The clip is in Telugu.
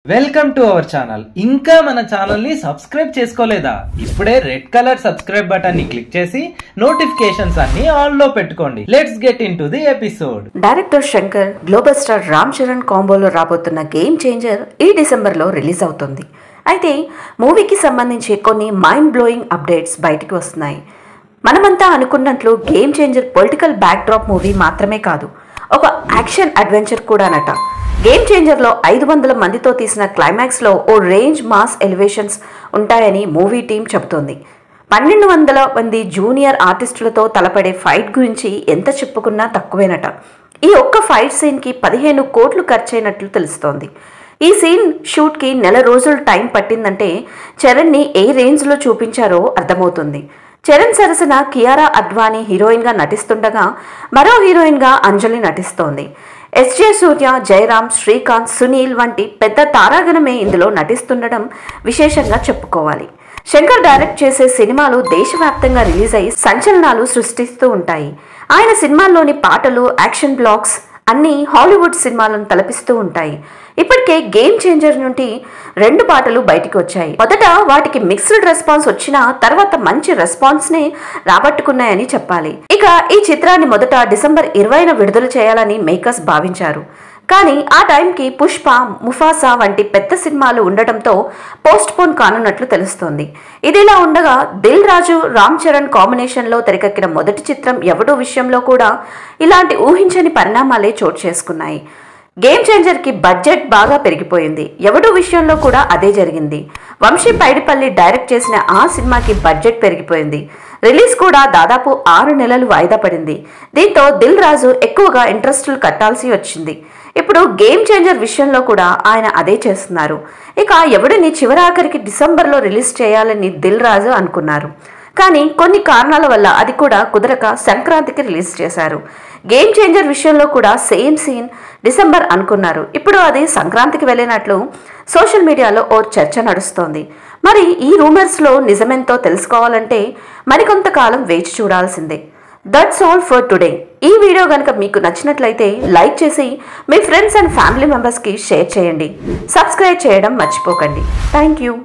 Welcome to our channel. ఇంకా మన ఛానల్ ని సబ్స్క్రైబ్ చేసుకోలేదా? ఇప్పుడే రెడ్ కలర్ సబ్స్క్రైబ్ బటన్ ని క్లిక్ చేసి నోటిఫికేషన్స్ అన్ని ఆన్ లో పెట్టుకోండి. Let's get into the episode. Director Shankar global star Ram Charan కాంబోలో రాబోతున్న గేమ్ చేంజర్ ఈ డిసెంబర్లో రిలీజ్ అవుతుంది. అయితే మూవీకి సంబంధించి కొన్ని మైండ్ బ్లోయింగ్ అప్డేట్స్ బయటికి వస్తున్నాయి. మనమంతా అనుకున్నట్లు game changer political back drop movie మాత్రమే కాదు, ఒక యాక్షన్ అడ్వెంచర్ కూడానట. గేమ్ చేంజర్లో 500 మందితో తీసిన క్లైమాక్స్లో ఓ రేంజ్ మాస్ ఎలివేషన్స్ ఉంటాయని మూవీ టీం చెబుతోంది. 1200 మంది జూనియర్ ఆర్టిస్టులతో తలపడే ఫైట్ గురించి ఎంత చెప్పుకున్నా తక్కువేనట. ఈ ఒక్క ఫైట్ సీన్కి 15 కోట్లు ఖర్చయినట్లు తెలుస్తోంది. ఈ సీన్ షూట్కి 1 రోజులు టైం పట్టిందంటే చరణ్ని ఏ రేంజ్లో చూపించారో అర్థమవుతుంది. చరణ్ సరసన కియారా అద్వానీ హీరోయిన్గా నటిస్తుండగా మరో హీరోయిన్గా అంజలి నటిస్తోంది. ఎస్జే సూర్య, జయరామ్, శ్రీకాంత్, సునీల్ వంటి పెద్ద తారాగణమే ఇందులో నటిస్తుండడం విశేషంగా చెప్పుకోవాలి. శంకర్ డైరెక్ట్ చేసే సినిమాలు దేశవ్యాప్తంగా రిలీజ్ అయ్యి సంచలనాలు సృష్టిస్తూ ఉంటాయి. ఆయన సినిమాల్లోని పాటలు, యాక్షన్ బ్లాక్స్ అన్నీ హాలీవుడ్ సినిమాలను తలపిస్తూ ఉంటాయి. ఇప్పటికే గేమ్ చేంజర్ నుండి 2 పాటలు బయటికి వచ్చాయి. మొదట వాటికి మిక్స్డ్ రెస్పాన్స్ వచ్చినా తర్వాత మంచి రెస్పాన్స్ని రాబట్టుకున్నాయని చెప్పాలి. ఇక ఈ చిత్రాన్ని మొదట డిసెంబర్ 20న విడుదల చేయాలని మేకర్స్ భావించారు. కానీ ఆ టైంకి పుష్ప, ముఫాసా వంటి పెద్ద సినిమాలు ఉండటంతో పోస్ట్ పోన్ కానున్నట్లు తెలుస్తోంది. ఇదిలా ఉండగా దిల్ రాజు, రామ్ చరణ్ కాంబినేషన్లో తెరకెక్కిన మొదటి చిత్రం ఎవడూ విషయంలో కూడా ఇలాంటి ఊహించని పరిణామాలే చోటు చేసుకున్నాయి. గేమ్ చేంజర్కి బడ్జెట్ బాగా పెరిగిపోయింది. ఎవడూ విషయంలో కూడా అదే జరిగింది. వంశీ పైడిపల్లి డైరెక్ట్ చేసిన ఆ సినిమాకి బడ్జెట్ పెరిగిపోయింది. రిలీజ్ కూడా దాదాపు 6 నెలలు వాయిదా పడింది. దీంతో దిల్ రాజు ఎక్కువగా ఇంట్రెస్టులు కట్టాల్సి వచ్చింది. ఇప్పుడు గేమ్ చేంజర్ విషయంలో కూడా ఆయన అదే చేస్తున్నారు. ఇక ఎవడిని చివరాఖరికి డిసెంబర్లో రిలీజ్ చేయాలని దిల్ రాజు అనుకున్నారు. కానీ కొన్ని కారణాల వల్ల అది కూడా కుదరక సంక్రాంతికి రిలీజ్ చేశారు. గేమ్ చేంజర్ విషయంలో కూడా సేమ్ సీన్ డిసెంబర్ అనుకున్నారు. ఇప్పుడు అది సంక్రాంతికి వెళ్ళినట్లు సోషల్ మీడియాలో ఓ చర్చ నడుస్తోంది. మరి ఈ రూమర్స్లో నిజమెంతో తెలుసుకోవాలంటే మరికొంతకాలం వేచి చూడాల్సిందే. That's all for today. ఈ వీడియో కనుక మీకు నచ్చినట్లయితే లైక్ చేసి మీ ఫ్రెండ్స్ అండ్ ఫ్యామిలీ మెంబర్స్కి షేర్ చేయండి. సబ్స్క్రైబ్ చేయడం మర్చిపోకండి. Thank you.